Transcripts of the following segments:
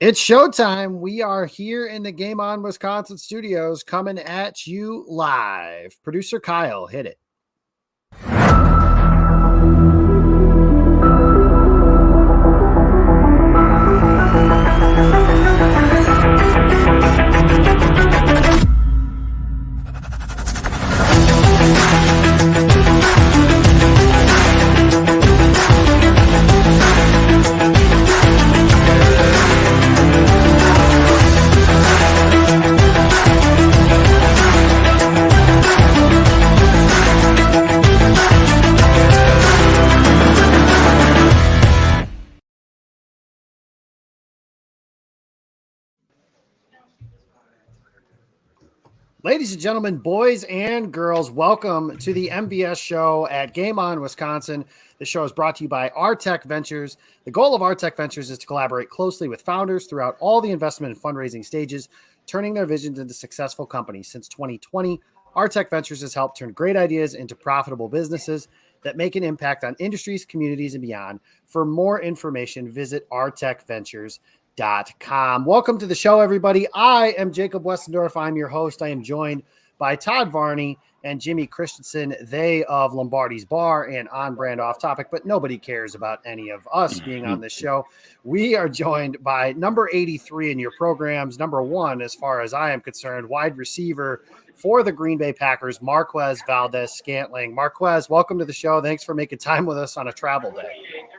It's showtime. We are here in the Game On Wisconsin studios coming at you live. Producer Kyle, hit it. Ladies and gentlemen, boys and girls, welcome to the MVS Show at Game On Wisconsin. The show is brought to you by Artech Ventures. The goal of Artech Ventures is to collaborate closely with founders throughout all the investment and fundraising stages, turning their visions into successful companies. Since 2020, Artech Ventures has helped turn great ideas into profitable businesses that make an impact on industries, communities, and beyond. For more information, visit artechventures.com. Welcome to the show, everybody. I am Jacob Westendorf. I'm your host. I am joined by Todd Varney and Jimmy Christensen, they of Lombardi's Bar and On Brand Off Topic, but nobody cares about any of us being on this show. We are joined by number 83 in your programs, number 1, as far as I am concerned, wide receiver for the Green Bay Packers, Marquez Valdes-Scantling. Marquez, welcome to the show. Thanks for making time with us on a travel day.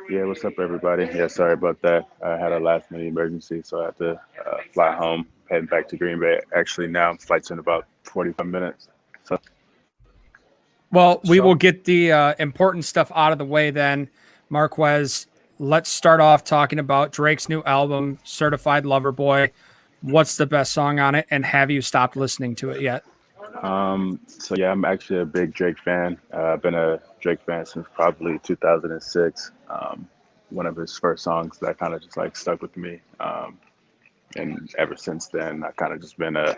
Yeah, what's up, everybody? Yeah, sorry about that. I had a last-minute emergency, so I had to fly home, heading back to Green Bay. Actually, now flight's in about 45 minutes. So, well, we will get the important stuff out of the way then. Marquez, let's start off talking about Drake's new album, Certified Lover Boy. What's the best song on it, and have you stopped listening to it yet? So yeah, I'm actually a big Drake fan. I've been a Drake fan since probably 2006. One of his first songs that kind of just like stuck with me. And ever since then, I kind of just been a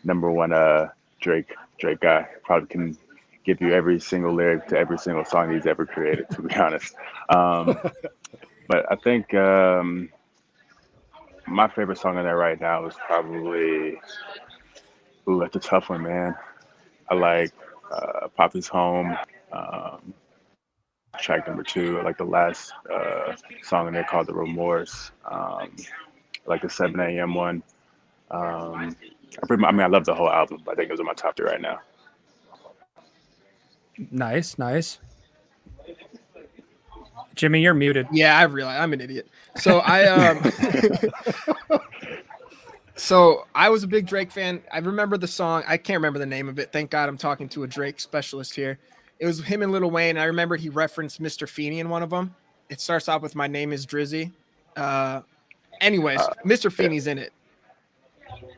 number one Drake guy. Probably can give you every single lyric to every single song he's ever created, to be honest. But I think my favorite song on there right now is probably, ooh, that's a tough one, man. I like Poppy's Home, track number 2. I like the last song in there called The Remorse. I like the 7 a.m. one. I love the whole album. I think it was in my top 3 right now. Nice. Jimmy, you're muted. Yeah, I realize I'm an idiot. So So I was a big Drake fan. I remember the song. I can't remember the name of it. Thank God I'm talking to a Drake specialist here. It was him and Lil Wayne. I remember he referenced Mr. Feeney in one of them. It starts off with "My name is Drizzy." Mr. Feeney's in it.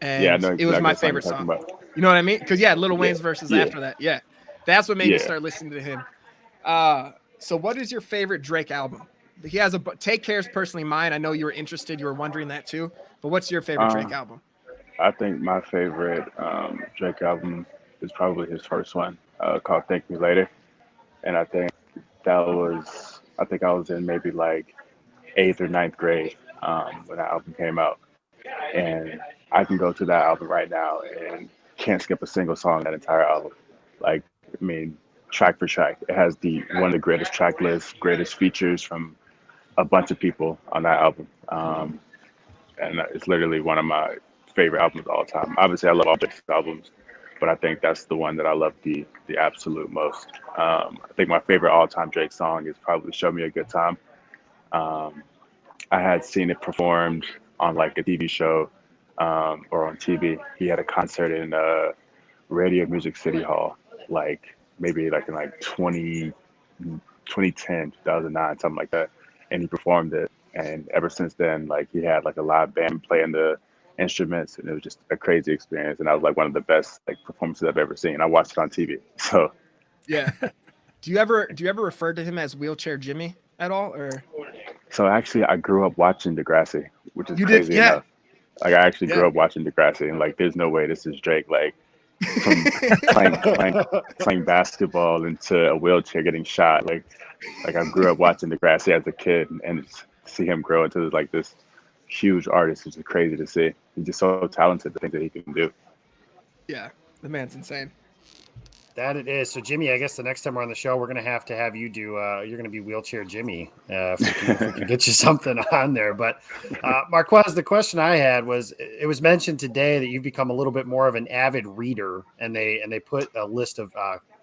And yeah, I know it was exactly my what song favorite you're song. talking about. You know what I mean? Because Lil Wayne's verses after that. Yeah, that's what made me start listening to him. So what is your favorite Drake album? He has Take Care is personally mine. I know you were interested. You were wondering that too. But what's your favorite Drake album? I think my favorite Drake album is probably his first one called Thank Me Later. And I think I was in maybe like 8th or 9th grade when that album came out. And I can go to that album right now and can't skip a single song on that entire album. Like, I mean, track for track. It has one of the greatest track lists, greatest features from a bunch of people on that album. And it's literally one of my favorite albums of all time. Obviously, I love all Drake's albums, but I think that's the one that I love the absolute most. I think my favorite all-time Drake song is probably "Show Me a Good Time." I had seen it performed on like a TV show or on TV. He had a concert in Radio Music City Hall, like maybe like in like 2010, 2009, something like that. And he performed it. And ever since then, like he had like a live band playing the instruments, and it was just a crazy experience. And that was like one of the best like performances I've ever seen. I watched it on TV. So yeah. Do you ever refer to him as Wheelchair Jimmy at all, or? So actually, I grew up watching Degrassi, which is crazy enough. Like I actually grew up watching Degrassi, and like there's no way this is Drake. Like from playing basketball into a wheelchair getting shot. Like I grew up watching Degrassi as a kid, and see him grow into like this huge artist. It's just crazy to see. He's just so talented, the things that he can do. Yeah, the man's insane. That it is. So, Jimmy, I guess the next time we're on the show, we're going to have you do, you're going to be wheelchair Jimmy if we can get you something on there. But Marquez, the question I had was, it was mentioned today that you've become a little bit more of an avid reader, and they put a list of,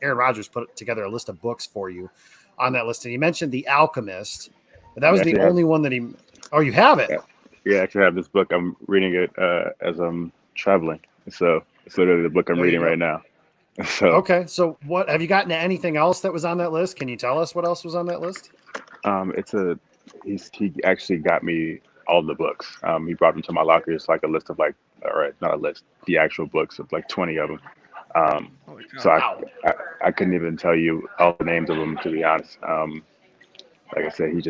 Aaron Rodgers put together a list of books for you on that list. And he mentioned The Alchemist, but that was the only one that you have it? Yeah, I actually have this book. I'm reading it as I'm traveling. So it's literally the book I'm reading right now. So okay, so what have you gotten to anything else that was on that list? Can you tell us what else was on that list? He actually got me all the books. He brought them to my locker. It's like a list of like, or not a list, the actual books of like 20 of them. So I couldn't even tell you all the names of them, to be honest. Like I said,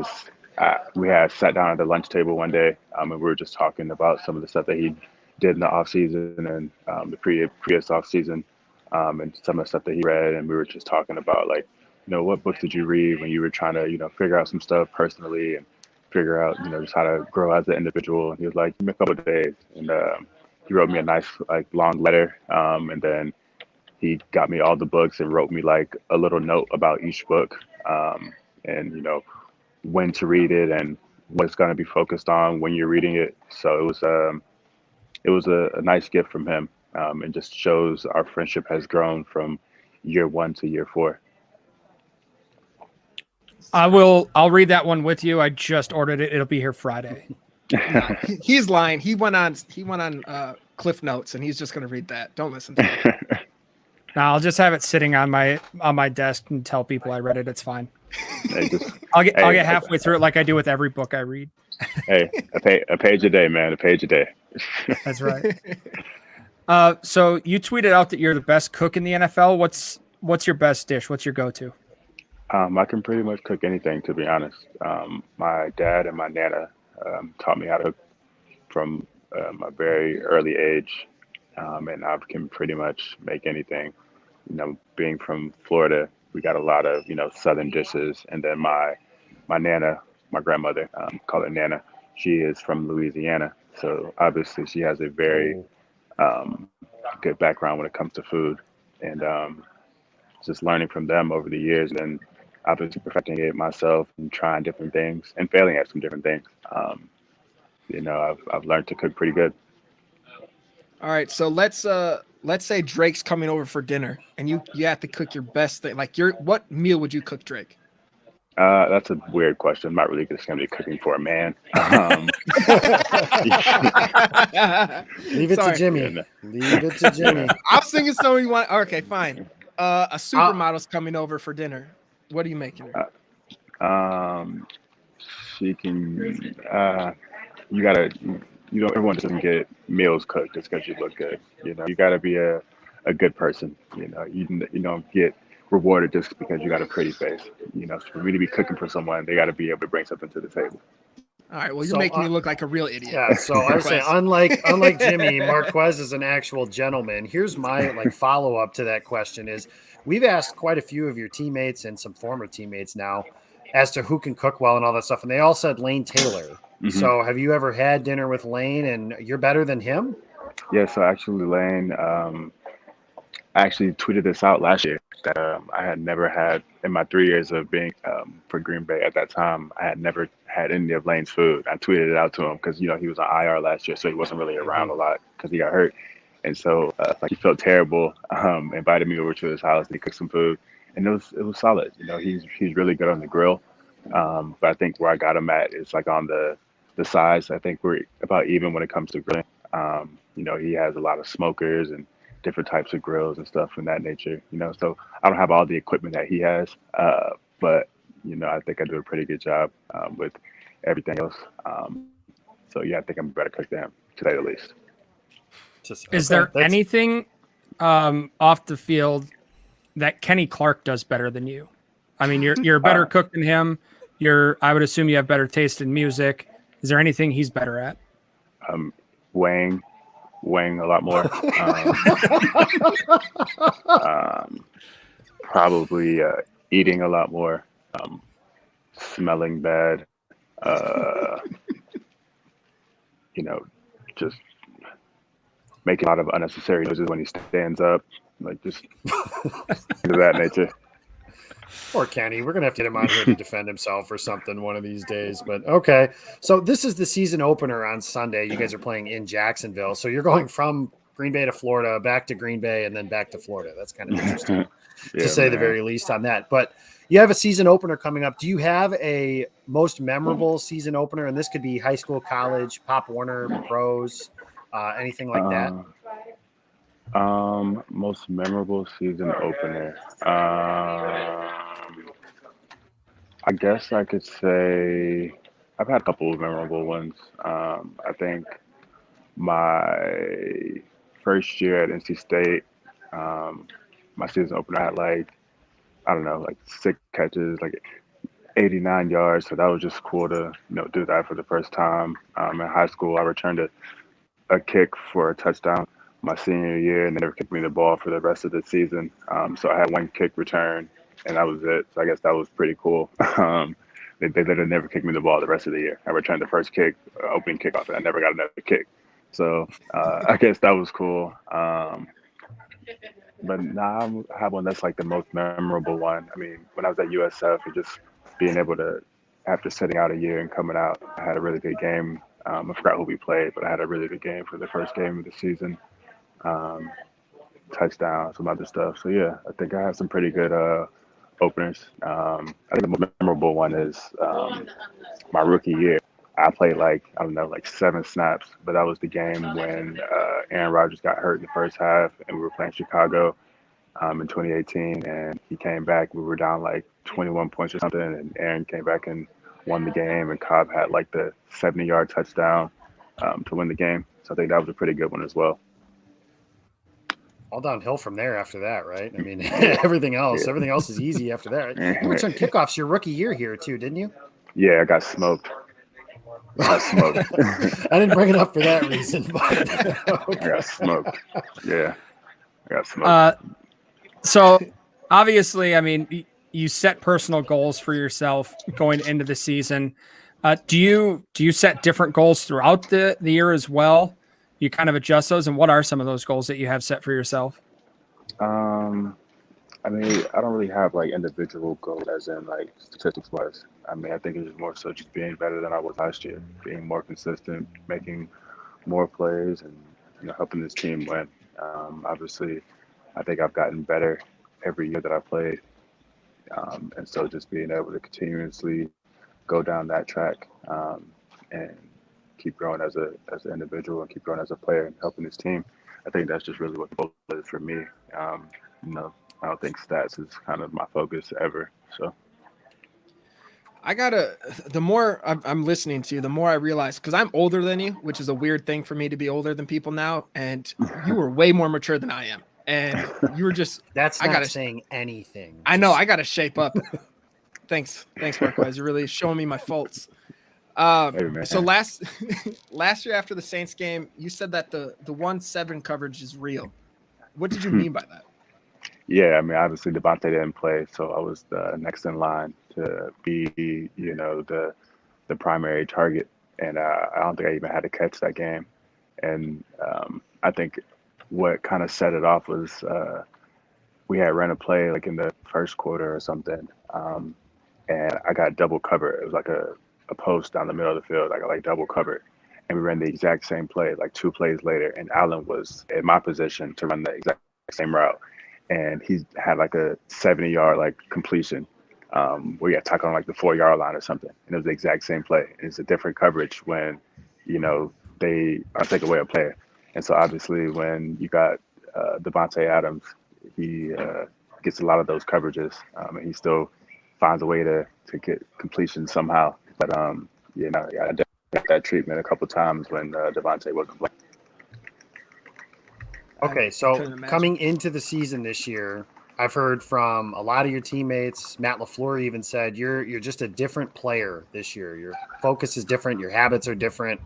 we had sat down at the lunch table one day, and we were just talking about some of the stuff that he did in the off season and the previous off season. And some of the stuff that he read, and we were just talking about, like, what books did you read when you were trying to, figure out some stuff personally and figure out, just how to grow as an individual. And he was like, give me a couple of days, and he wrote me a nice, like, long letter, and then he got me all the books and wrote me like a little note about each book, and when to read it and what it's going to be focused on when you're reading it. So it was a nice gift from him. And just shows our friendship has grown from year 1 to year 4. I'll read that one with you. I just ordered it. It'll be here Friday. He's lying. He went on Cliff Notes, and he's just going to read that. Don't listen to him. No, I'll just have it sitting on my desk and tell people I read it. It's fine. I'll get halfway through it like I do with every book I read. Hey, a page a day, man. A page a day. That's right. So you tweeted out that you're the best cook in the NFL. What's your best dish? What's your go-to? I can pretty much cook anything, to be honest. My dad and my nana taught me how to cook from a very early age, and I can pretty much make anything. Being from Florida, we got a lot of southern dishes, and then my nana, my grandmother, call her Nana. She is from Louisiana, so obviously she has a very good background when it comes to food, and just learning from them over the years, and obviously perfecting it myself and trying different things and failing at some different things. I've learned to cook pretty good. All right, so let's say Drake's coming over for dinner, and you have to cook your best thing. Like, what meal would you cook Drake? That's a weird question. I'm not really just going to be cooking for a man. Leave it to Jimmy. Leave it to Jimmy. I was thinking someone you want. Okay, fine. A supermodel's coming over for dinner. What are you making her? She can. Everyone doesn't get meals cooked just because you look good. You got to be a good person. You don't get rewarded just because you got a pretty face. For me to be cooking for someone, they got to be able to bring something to the table. All right. Well, you're making me look like a real idiot. Yeah. So I would say, unlike Jimmy, Marquez is an actual gentleman. Here's my follow up to that question: is we've asked quite a few of your teammates and some former teammates now as to who can cook well and all that stuff, and they all said Lane Taylor. Mm-hmm. So have you ever had dinner with Lane, and you're better than him? Yeah. So actually, Lane. I actually tweeted this out last year that I had never had in my 3 years of being for Green Bay at that time. I had never had any of Lane's food. I tweeted it out to him because he was on IR last year, so he wasn't really around a lot because he got hurt. And so he felt terrible. Invited me over to his house and he cooked some food, and it was solid. He's really good on the grill. But I think where I got him at is like on the size. I think we're about even when it comes to grilling. He has a lot of smokers and different types of grills and stuff in that nature, so I don't have all the equipment that he has, but I think I do a pretty good job with everything else. So yeah, I think I'm a better cook than him, to say the least. Is there anything off the field that Kenny Clark does better than you? I mean, you're a better cook than him. I would assume you have better taste in music. Is there anything he's better at? Weighing a lot more. Probably eating a lot more. Smelling bad. just making a lot of unnecessary noises when he stands up, like just to that nature. Poor Kenny. We're going to have to get him on here to defend himself or something one of these days. But okay. So this is the season opener on Sunday. You guys are playing in Jacksonville. So you're going from Green Bay to Florida, back to Green Bay, and then back to Florida. That's kind of interesting to say the very least on that. But you have a season opener coming up. Do you have a most memorable season opener? And this could be high school, college, Pop Warner, pros, anything like that? Most memorable season opener. I guess I could say I've had a couple of memorable ones. I think my first year at NC State, my season opener I had like 6 catches, like 89 yards. So that was just cool to do that for the first time. In high school, I returned a kick for a touchdown my senior year, and they never kicked me the ball for the rest of the season. So I had 1 kick return, and that was it. So I guess that was pretty cool. They literally never kicked me the ball the rest of the year. I returned the first kick, opening kickoff, and I never got another kick. So I guess that was cool. But now I have one that's like the most memorable one. I mean, when I was at USF, and just being able to, after sitting out a year and coming out, I had a really good game. I forgot who we played, but I had a really good game for the first game of the season. Touchdown, some other stuff. So yeah, I think I have some pretty good openers. I think the most memorable one is my rookie year. I played like 7 snaps, but that was the game when Aaron Rodgers got hurt in the first half, and we were playing Chicago in 2018, and he came back. We were down like 21 points or something, and Aaron came back and won the game, and Cobb had like the 70-yard touchdown to win the game. So I think that was a pretty good one as well. All downhill from there after that, right? I mean, everything else is easy after that. Right? You returned kickoffs your rookie year here too, didn't you? Yeah, I got smoked. I didn't bring it up for that reason, but okay. I got smoked. Yeah, I got smoked. So obviously, I mean, you set personal goals for yourself going into the season. Do you set different goals throughout the year as well? You kind of adjust those, and what are some of those goals that you have set for yourself? I mean, I don't really have like individual goals as in like statistics wise. I mean, I think it's more so just being better than I was last year, being more consistent, making more plays, and helping this team win. Obviously, I think I've gotten better every year that I played, and so just being able to continuously go down that track and keep growing as an individual and keep growing as a player and helping this team. I think that's just really what the goal is for me. I don't think stats is kind of my focus ever. So the more I'm listening to you, the more I realize, because I'm older than you, which is a weird thing for me to be older than people now. And you were way more mature than I am. And you were just, that's not saying anything. I know, I got to shape up. Thanks, Marquez. You're really showing me my faults. So last year after the Saints game, you said that the 1-7 coverage is real. What did you mean by that? Yeah, I mean, obviously Devontae didn't play, so I was the next in line to be, the primary target, and I don't think I even had to catch that game. And I think what kind of set it off was we had ran a play like in the first quarter or something, and I got double covered. It was like a post down the middle of the field. I got like double covered, and we ran the exact same play like 2 plays later, and Allen was in my position to run the exact same route. And he had like a 70-yard like completion where he got tackled on like the 4-yard line or something. And it was the exact same play. And it's a different coverage when, they take away a player. And so obviously when you got Devontae Adams, he gets a lot of those coverages, and he still finds a way to get completion somehow. But I definitely got that treatment a couple times when Devontae wasn't playing. Okay, so coming into the season this year, I've heard from a lot of your teammates. Matt LaFleur even said you're just a different player this year. Your focus is different. Your habits are different.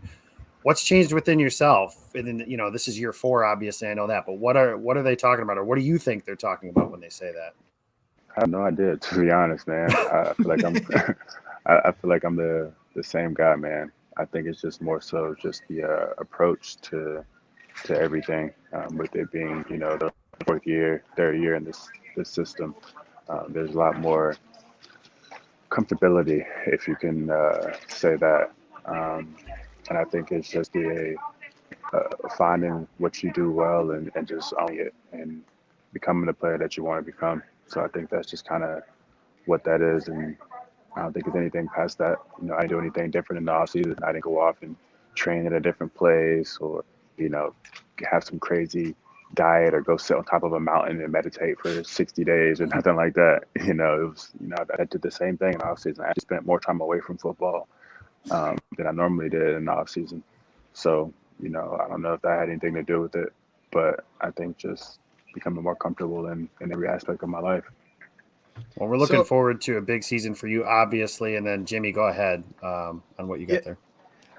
What's changed within yourself? And then, this is year 4, obviously, I know that. But what are they talking about, or what do you think they're talking about when they say that? I have no idea, to be honest, man. I feel like I'm I feel like I'm the same guy, man. I think it's just more so just the approach to everything, with it being, the third year in this system. There's a lot more comfortability, if you can say that. And I think it's just finding what you do well and just owning it and becoming the player that you want to become. So I think that's just kind of what that is. And I don't think there's anything past that. I didn't do anything different in the offseason. I didn't go off and train at a different place or, have some crazy diet or go sit on top of a mountain and meditate for 60 days or nothing like that. It was, I did the same thing in the offseason. I just spent more time away from football than I normally did in the offseason. So, I don't know if that had anything to do with it, but I think just becoming more comfortable in every aspect of my life. Well, we're looking forward to a big season for you, obviously. And then, Jimmy, go ahead on what you got there.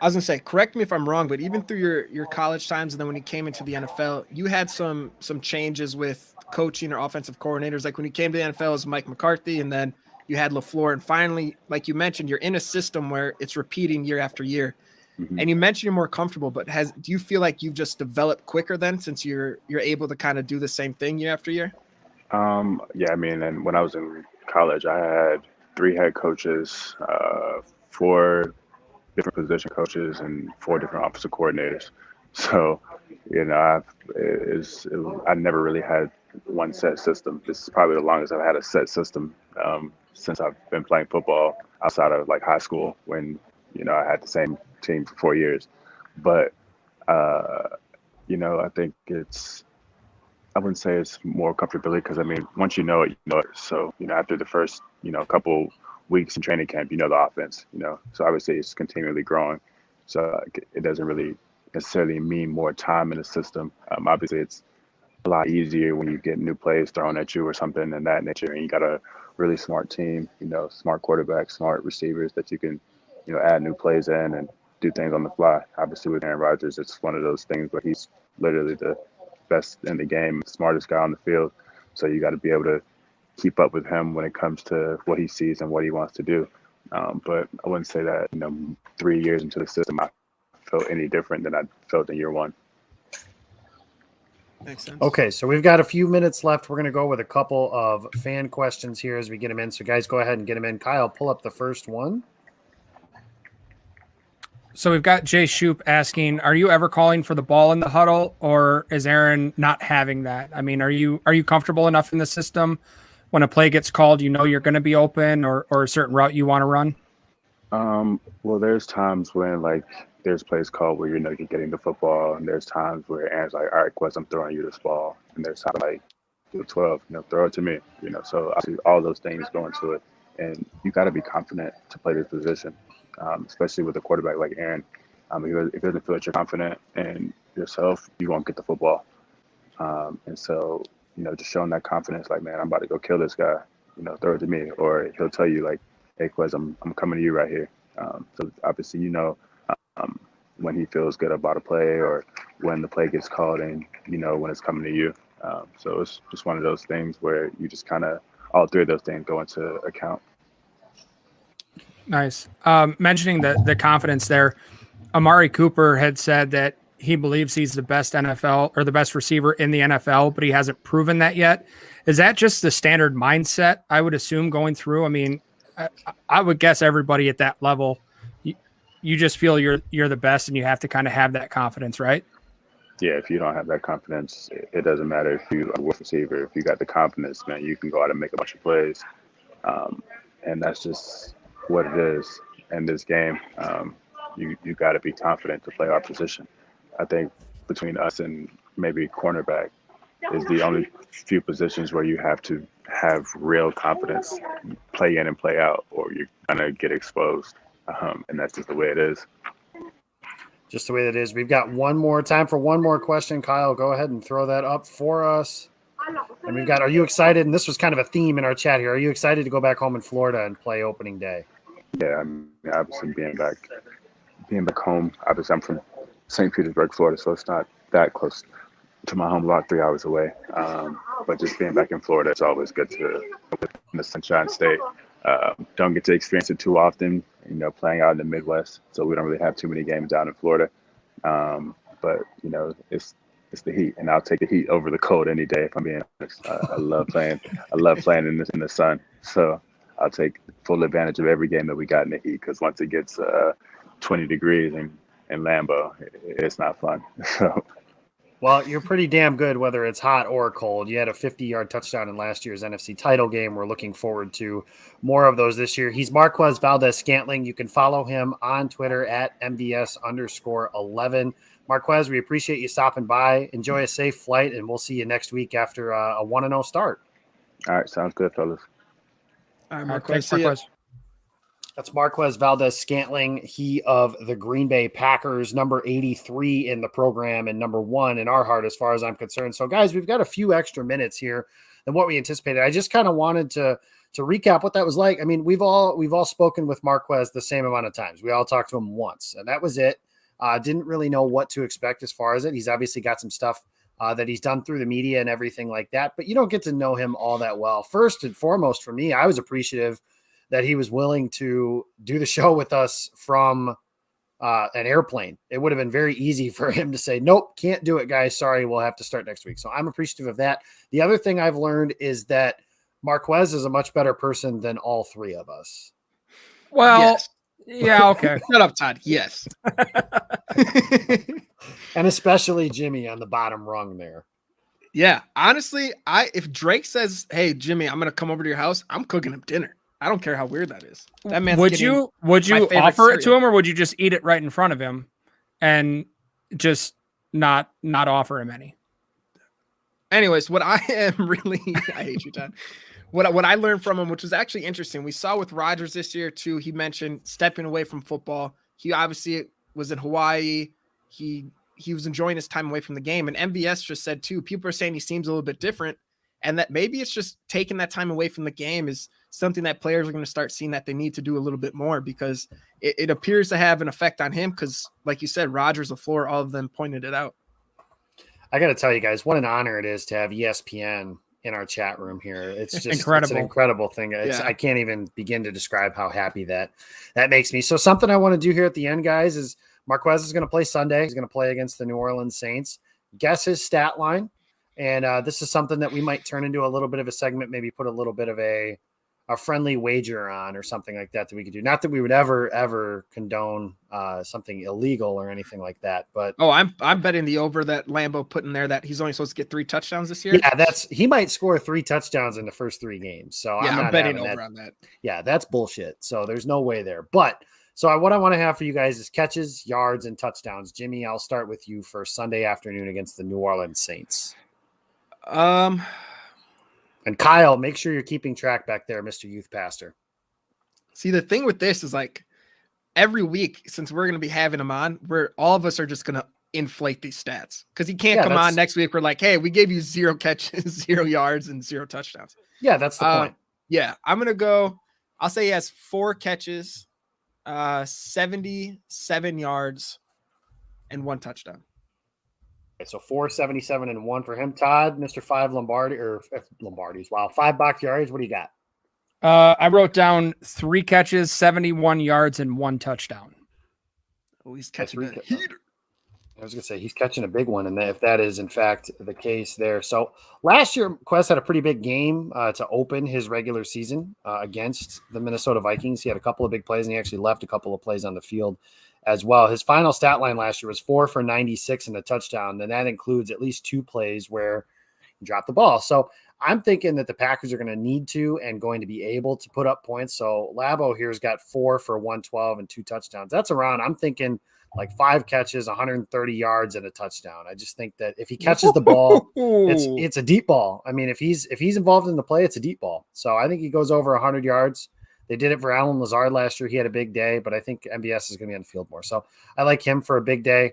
I was going to say, correct me if I'm wrong, but even through your college times and then when you came into the NFL, you had some changes with coaching or offensive coordinators. Like when you came to the NFL, it was Mike McCarthy, and then you had LaFleur. And finally, like you mentioned, you're in a system where it's repeating year after year. Mm-hmm. And you mentioned you're more comfortable, but do you feel like you've just developed quicker then since you're able to kind of do the same thing year after year? Yeah, and when I was in college, I had 3 head coaches, 4 different position coaches, and 4 different offensive coordinators. So, I never really had one set system. This is probably the longest I've had a set system since I've been playing football outside of like high school when, I had the same team for 4 years. But, I think I wouldn't say it's more comfortability because, once you know it, you know it. So, after the first, couple weeks in training camp, the offense, so obviously it's continually growing. So it doesn't really necessarily mean more time in the system. Obviously it's a lot easier when you get new plays thrown at you or something in that nature, and you got a really smart team, smart quarterback, smart receivers that you can, add new plays in and do things on the fly. Obviously with Aaron Rodgers, it's one of those things where he's literally the best in the game, smartest guy on the field. So you got to be able to keep up with him when it comes to what he sees and what he wants to do. But I wouldn't say that, 3 years into the system, I felt any different than I felt in year 1. Makes sense. Okay, so we've got a few minutes left. We're going to go with a couple of fan questions here as we get them in. So guys, go ahead and get them in. Kyle, pull up the first one. So we've got Jay Shoup asking, are you ever calling for the ball in the huddle, or is Aaron not having that? Are you comfortable enough in the system when a play gets called, you're going to be open or a certain route you want to run? Well, there's times when there's plays called where you're getting the football, and there's times where Aaron's like, all right, Quez, I'm throwing you this ball, and there's times like 12, throw it to me, so obviously all those things go into it, and you got to be confident to play this position, especially with a quarterback like Aaron. If he doesn't feel that you're confident in yourself, you won't get the football, and so just showing that confidence, like, man, I'm about to go kill this guy, throw it to me, or he'll tell you like, hey, Quez, I'm coming to you right here. So obviously, when he feels good about a play or when the play gets called and, when it's coming to you. So it's just one of those things where you just kind of, all 3 of those things go into account. Nice. Mentioning the confidence there, Amari Cooper had said that he believes he's the best NFL or the best receiver in the NFL, but he hasn't proven that yet. Is that just the standard mindset, I would assume, going through? I would guess everybody at that level, you just feel you're the best and you have to kind of have that confidence, right? Yeah, if you don't have that confidence, it doesn't matter if you're a receiver. If you got the confidence, man, you can go out and make a bunch of plays. And that's just what it is in this game. You got to be confident to play our position. I think between us and maybe cornerback is the only few positions where you have to have real confidence, play in and play out, or you're gonna get exposed. And that's just the way it is. Just the way it is. We've got time for one more question. Kyle, go ahead and throw that up for us. And we've got, are you excited? And this was kind of a theme in our chat here. Are you excited to go back home in Florida and play opening day? Yeah, obviously being back home. Obviously, I'm from St. Petersburg, Florida, so it's not that close to my home, about 3 hours away. But just being back in Florida, it's always good to in the Sunshine State. Don't get to experience it too often, playing out in the Midwest, so we don't really have too many games down in Florida. But it's the heat, and I'll take the heat over the cold any day. If I'm being honest, I love playing. I love playing in the sun. So I'll take full advantage of every game that we got in the heat, because once it gets 20 degrees in Lambeau, it's not fun. So. Well, you're pretty damn good whether it's hot or cold. You had a 50-yard touchdown in last year's NFC title game. We're looking forward to more of those this year. He's Marquez Valdes-Scantling. You can follow him on Twitter at MVS_11. Marquez, we appreciate you stopping by. Enjoy a safe flight, and we'll see you next week after a 1-0 start. All right, sounds good, fellas. All right, Marquez. That's Marquez Valdes-Scantling, he of the Green Bay Packers, number 83 in the program and number 1 in our heart as far as I'm concerned. So, guys, we've got a few extra minutes here than what we anticipated. I just kind of wanted to recap what that was like. I mean, we've all spoken with Marquez the same amount of times. We all talked to him once, and that was it. Didn't really know what to expect as far as it. He's obviously got some stuff that he's done through the media and everything like that, but you don't get to know him all that well. First and foremost, for me, I was appreciative that he was willing to do the show with us from an airplane. It would have been very easy for him to say, nope, can't do it, guys. Sorry, we'll have to start next week. So I'm appreciative of that. The other thing I've learned is that Marquez is a much better person than all three of us. Well, yes. Yeah, okay. Shut up, Todd. Yes. And especially Jimmy on the bottom rung there. Yeah, honestly, if Drake says, hey, Jimmy, I'm going to come over to your house, I'm cooking him dinner. I don't care how weird that is. That man's would you offer it to him, or would you just eat it right in front of him and just not offer him any? Anyways, what I am really, I hate you, Todd. What I learned from him, which was actually interesting, we saw with Rodgers this year too. He mentioned stepping away from football. He obviously was in Hawaii. He was enjoying his time away from the game. And MVS just said too, people are saying he seems a little bit different, and that maybe it's just taking that time away from the game is something that players are going to start seeing that they need to do a little bit more, because it appears to have an effect on him. Because like you said, Rodgers, LaFleur, all of them pointed it out. I got to tell you guys, what an honor it is to have ESPN in our chat room here. It's just incredible. It's an incredible thing. I can't even begin to describe how happy that makes me. So something I want to do here at the end, guys, is Marquez is going to play Sunday. He's going to play against the New Orleans Saints. Guess his stat line. And this is something that we might turn into a little bit of a segment, maybe put a little bit of a friendly wager on or something like that we could do. Not that we would ever condone something illegal or anything like that. But I'm betting the over that Lambeau put in there that he's only supposed to get 3 touchdowns this year. Yeah, he might score 3 touchdowns in the first 3 games. So yeah, I'm betting over that. on that. Yeah, that's bullshit. So there's no way there. But what I want to have for you guys is catches, yards, and touchdowns. Jimmy, I'll start with you for Sunday afternoon against the New Orleans Saints. And Kyle, make sure you're keeping track back there, Mr. Youth Pastor. See, the thing with this is like every week, since we're going to be having him on, all of us are just going to inflate these stats, because he can't come on next week. We're like, hey, we gave you 0 catches, 0 yards, and 0 touchdowns. Yeah, that's the point. Yeah, I'm going to go. I'll say he has 4 catches, 77 yards, and 1 touchdown. Okay, so 477 and 1 for him. Todd, Mr. 5 Lombardies. Wow, 5 box yards. What do you got? I wrote down 3 catches, 71 yards, and 1 touchdown. Oh, he's catching a heater. I was going to say he's catching a big one, and if that is in fact the case there. So last year, Quest had a pretty big game to open his regular season against the Minnesota Vikings. He had a couple of big plays, and he actually left a couple of plays on the field as well. His final stat line last year was 4 for 96 and a touchdown. And that includes at least 2 plays where he dropped the ball. So I'm thinking that the Packers are going to need to and going to be able to put up points. So Labo here's got 4 for 112 and 2 touchdowns. That's around, I'm thinking like 5 catches, 130 yards and a touchdown. I just think that if he catches the ball, it's a deep ball. I mean, if he's involved in the play, it's a deep ball. So I think he goes over 100 yards. They did it for Alan Lazard last year. He had a big day, but I think MVS is going to be on the field more. So I like him for a big day.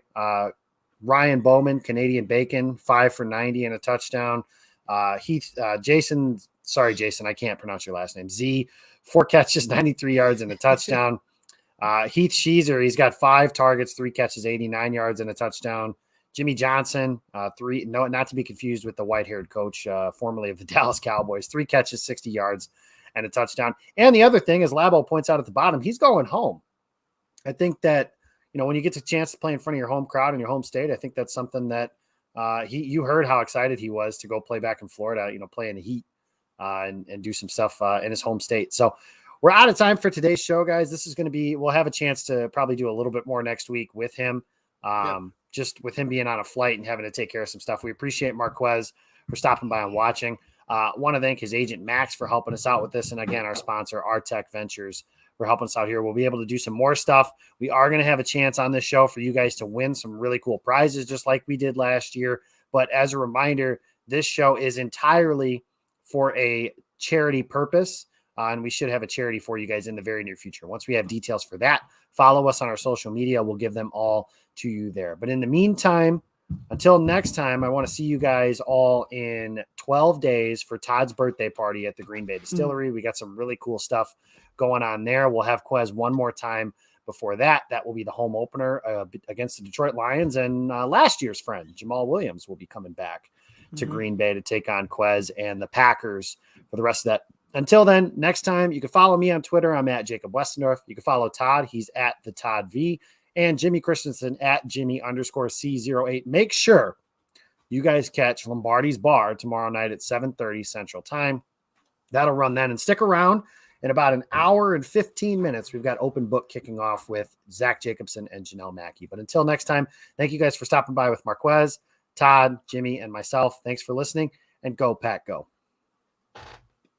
Ryan Bowman, Canadian Bacon, 5 for 90 and a touchdown. Jason, I can't pronounce your last name. Z, 4 catches, 93 yards and a touchdown. Heath Sheezer, he's got 5 targets, 3 catches, 89 yards and a touchdown. Jimmy Johnson, 3, no, not to be confused with the white-haired coach, formerly of the Dallas Cowboys, 3 catches, 60 yards and a touchdown. And the other thing is Labo points out at the bottom, he's going home. I think that, when you get the chance to play in front of your home crowd in your home state, I think that's something that you heard how excited he was to go play back in Florida, play in the heat and do some stuff in his home state. So we're out of time for today's show, guys. This is going to be, we'll have a chance to probably do a little bit more next week with him. Just with him being on a flight and having to take care of some stuff. We appreciate Marquez for stopping by and watching. Want to thank his agent Max for helping us out with this. And again, our sponsor, Artech Ventures, for helping us out here. We'll be able to do some more stuff. We are going to have a chance on this show for you guys to win some really cool prizes, just like we did last year. But as a reminder, this show is entirely for a charity purpose. And we should have a charity for you guys in the very near future. Once we have details for that, follow us on our social media. We'll give them all to you there. But in the meantime, until next time, I want to see you guys all in 12 days for Todd's birthday party at the Green Bay Distillery. We got some really cool stuff going on there. We'll have Quez one more time before that. That will be the home opener against the Detroit Lions. And last year's friend, Jamal Williams, will be coming back to Green Bay to take on Quez and the Packers for the rest of that. Until then, next time, you can follow me on Twitter. I'm at Jacob Westendorf. You can follow Todd. He's at the Todd V. And Jimmy Christensen at Jimmy_C08. Make sure you guys catch Lombardi's Bar tomorrow night at 7:30 Central Time. That'll run then. And stick around. In about an hour and 15 minutes, we've got Open Book kicking off with Zach Jacobson and Janelle Mackey. But until next time, thank you guys for stopping by with Marquez, Todd, Jimmy, and myself. Thanks for listening. And go, Pack, go.